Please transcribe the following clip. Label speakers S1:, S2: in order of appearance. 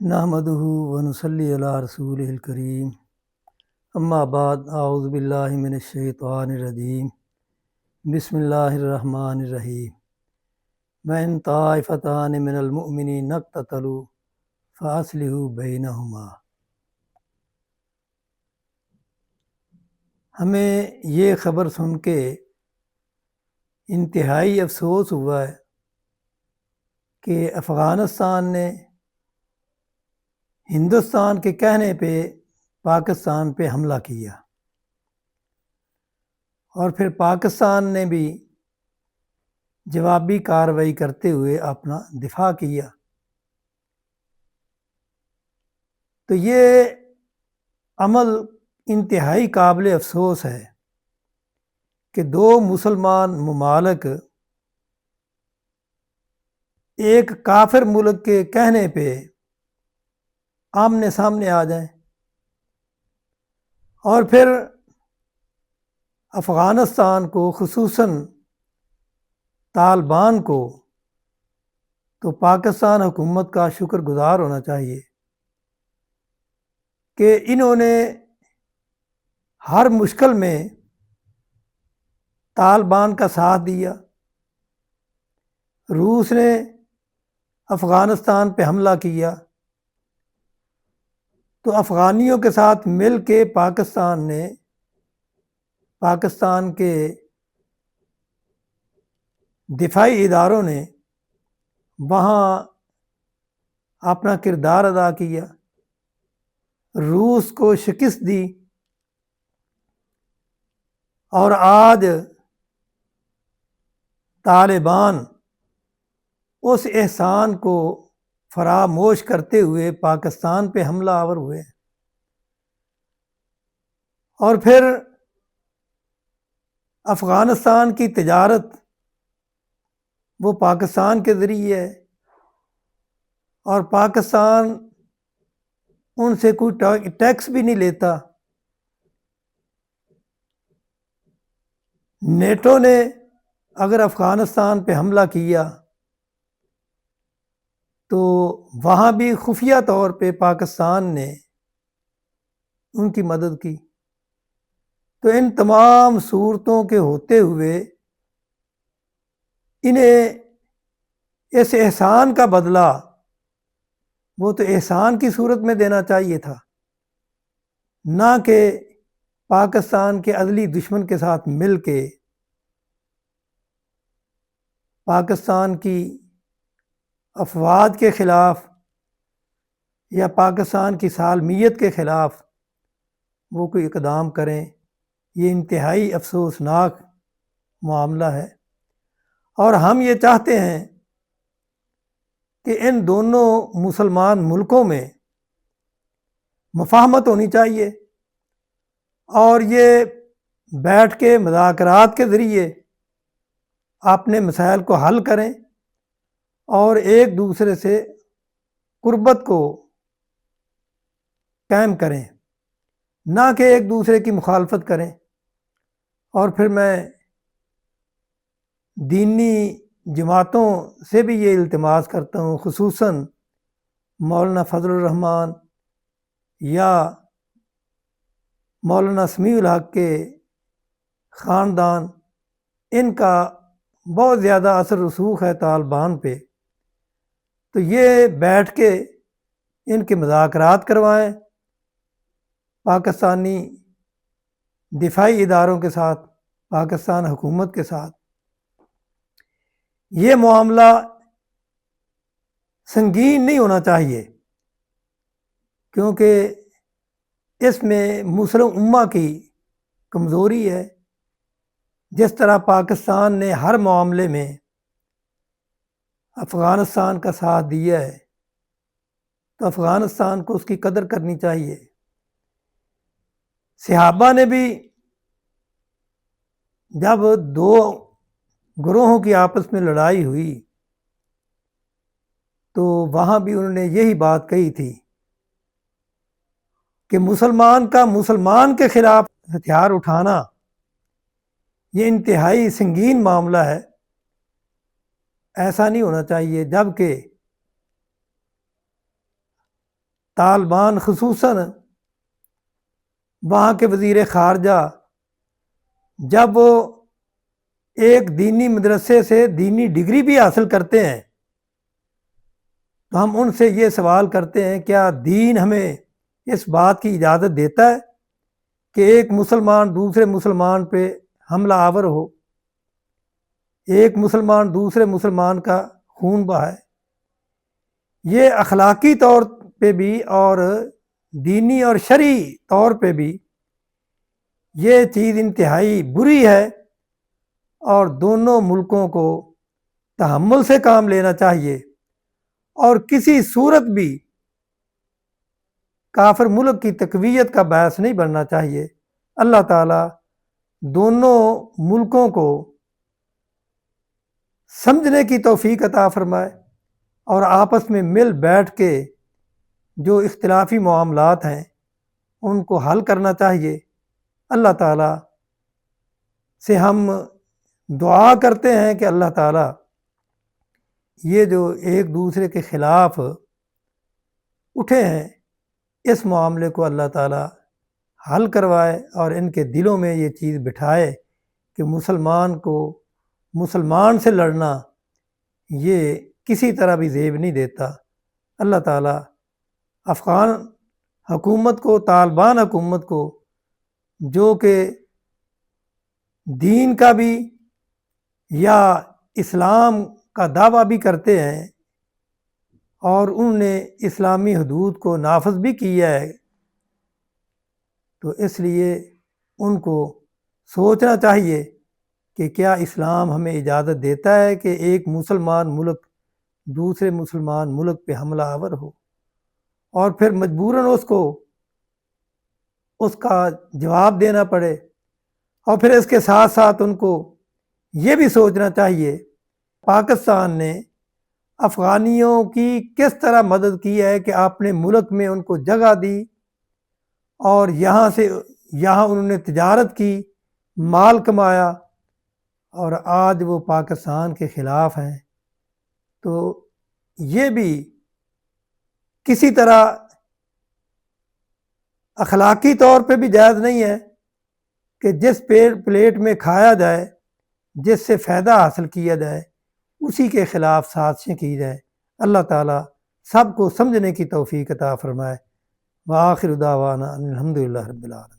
S1: نحمدہ ونصلی علی رسولہ الکریم اما بعد اعوذ باللہ من الشیطان الرجیم بسم اللہ الرحمن الرحیم وَإِن طَائِفَتَانِ مِنَ الْمُؤْمِنِينَ اقْتَتَلُوا فَأَصْلِحُوا بَيْنَهُمَا۔ ہمیں یہ خبر سن کے انتہائی افسوس ہوا ہے کہ افغانستان نے ہندوستان کے کہنے پہ پاکستان پہ حملہ کیا اور پھر پاکستان نے بھی جوابی کارروائی کرتے ہوئے اپنا دفاع کیا۔ تو یہ عمل انتہائی قابل افسوس ہے کہ دو مسلمان ممالک ایک کافر ملک کے کہنے پہ آمنے سامنے آ جائیں اور پھر افغانستان کو خصوصاً طالبان کو تو پاکستان حکومت کا شکر گزار ہونا چاہیے کہ انہوں نے ہر مشکل میں طالبان کا ساتھ دیا۔ روس نے افغانستان پہ حملہ کیا تو افغانیوں کے ساتھ مل کے پاکستان کے دفاعی اداروں نے وہاں اپنا کردار ادا کیا، روس کو شکست دی اور آج طالبان اس احسان کو فراموش کرتے ہوئے پاکستان پہ حملہ آور ہوئے اور پھر افغانستان کی تجارت وہ پاکستان کے ذریعے ہے اور پاکستان ان سے کوئی ٹیکس بھی نہیں لیتا۔ نیٹو نے اگر افغانستان پہ حملہ کیا تو وہاں بھی خفیہ طور پہ پاکستان نے ان کی مدد کی۔ تو ان تمام صورتوں کے ہوتے ہوئے انہیں اس احسان کا بدلہ وہ تو احسان کی صورت میں دینا چاہیے تھا، نہ کہ پاکستان کے عدلی دشمن کے ساتھ مل کے پاکستان کی افواج کے خلاف یا پاکستان کی سالمیت کے خلاف وہ کوئی اقدام کریں۔ یہ انتہائی افسوسناک معاملہ ہے اور ہم یہ چاہتے ہیں کہ ان دونوں مسلمان ملکوں میں مفاہمت ہونی چاہیے اور یہ بیٹھ کے مذاکرات کے ذریعے اپنے مسائل کو حل کریں اور ایک دوسرے سے قربت کو قائم کریں، نہ کہ ایک دوسرے کی مخالفت کریں۔ اور پھر میں دینی جماعتوں سے بھی یہ التماس کرتا ہوں، خصوصاً مولانا فضل الرحمان یا مولانا سمیع الحق کے خاندان، ان کا بہت زیادہ اثر رسوخ ہے طالبان پہ، تو یہ بیٹھ کے ان کے مذاکرات کروائیں پاکستانی دفاعی اداروں کے ساتھ، پاکستان حکومت کے ساتھ۔ یہ معاملہ سنگین نہیں ہونا چاہیے کیونکہ اس میں مسلم امہ کی کمزوری ہے۔ جس طرح پاکستان نے ہر معاملے میں افغانستان کا ساتھ دیا ہے تو افغانستان کو اس کی قدر کرنی چاہیے۔ صحابہ نے بھی جب دو گروہوں کی آپس میں لڑائی ہوئی تو وہاں بھی انہوں نے یہی بات کہی تھی کہ مسلمان کا مسلمان کے خلاف ہتھیار اٹھانا یہ انتہائی سنگین معاملہ ہے، ایسا نہیں ہونا چاہیے۔ جبکہ طالبان خصوصاً وہاں کے وزیر خارجہ جب وہ ایک دینی مدرسے سے دینی ڈگری بھی حاصل کرتے ہیں تو ہم ان سے یہ سوال کرتے ہیں کیا دین ہمیں اس بات کی اجازت دیتا ہے کہ ایک مسلمان دوسرے مسلمان پہ حملہ آور ہو، ایک مسلمان دوسرے مسلمان کا خون بہائے؟ یہ اخلاقی طور پہ بھی اور دینی اور شرعی طور پہ بھی یہ چیز انتہائی بری ہے، اور دونوں ملکوں کو تحمل سے کام لینا چاہیے اور کسی صورت بھی کافر ملک کی تقویت کا باعث نہیں بننا چاہیے۔ اللہ تعالیٰ دونوں ملکوں کو سمجھنے کی توفیق عطا فرمائے اور آپس میں مل بیٹھ کے جو اختلافی معاملات ہیں ان کو حل کرنا چاہیے۔ اللہ تعالیٰ سے ہم دعا کرتے ہیں کہ اللہ تعالیٰ یہ جو ایک دوسرے کے خلاف اٹھے ہیں اس معاملے کو اللہ تعالیٰ حل کروائے اور ان کے دلوں میں یہ چیز بٹھائے کہ مسلمان کو مسلمان سے لڑنا یہ کسی طرح بھی زیب نہیں دیتا۔ اللہ تعالیٰ افغان حکومت کو، طالبان حکومت کو، جو کہ دین کا بھی یا اسلام کا دعویٰ بھی کرتے ہیں اور انہوں نے اسلامی حدود کو نافذ بھی کیا ہے، تو اس لیے ان کو سوچنا چاہیے کہ کیا اسلام ہمیں اجازت دیتا ہے کہ ایک مسلمان ملک دوسرے مسلمان ملک پہ حملہ آور ہو اور پھر مجبوراً اس کا جواب دینا پڑے؟ اور پھر اس کے ساتھ ساتھ ان کو یہ بھی سوچنا چاہیے پاکستان نے افغانیوں کی کس طرح مدد کی ہے کہ اپنے ملک میں ان کو جگہ دی اور یہاں انہوں نے تجارت کی، مال کمایا، اور آج وہ پاکستان کے خلاف ہیں۔ تو یہ بھی کسی طرح اخلاقی طور پہ بھی جائز نہیں ہے کہ جس پلیٹ میں کھایا جائے، جس سے فائدہ حاصل کیا جائے، اسی کے خلاف سازشیں کی جائے۔ اللہ تعالیٰ سب کو سمجھنے کی توفیق عطا فرمائے۔ وآخر دعوانا الحمدللہ رب العالمین۔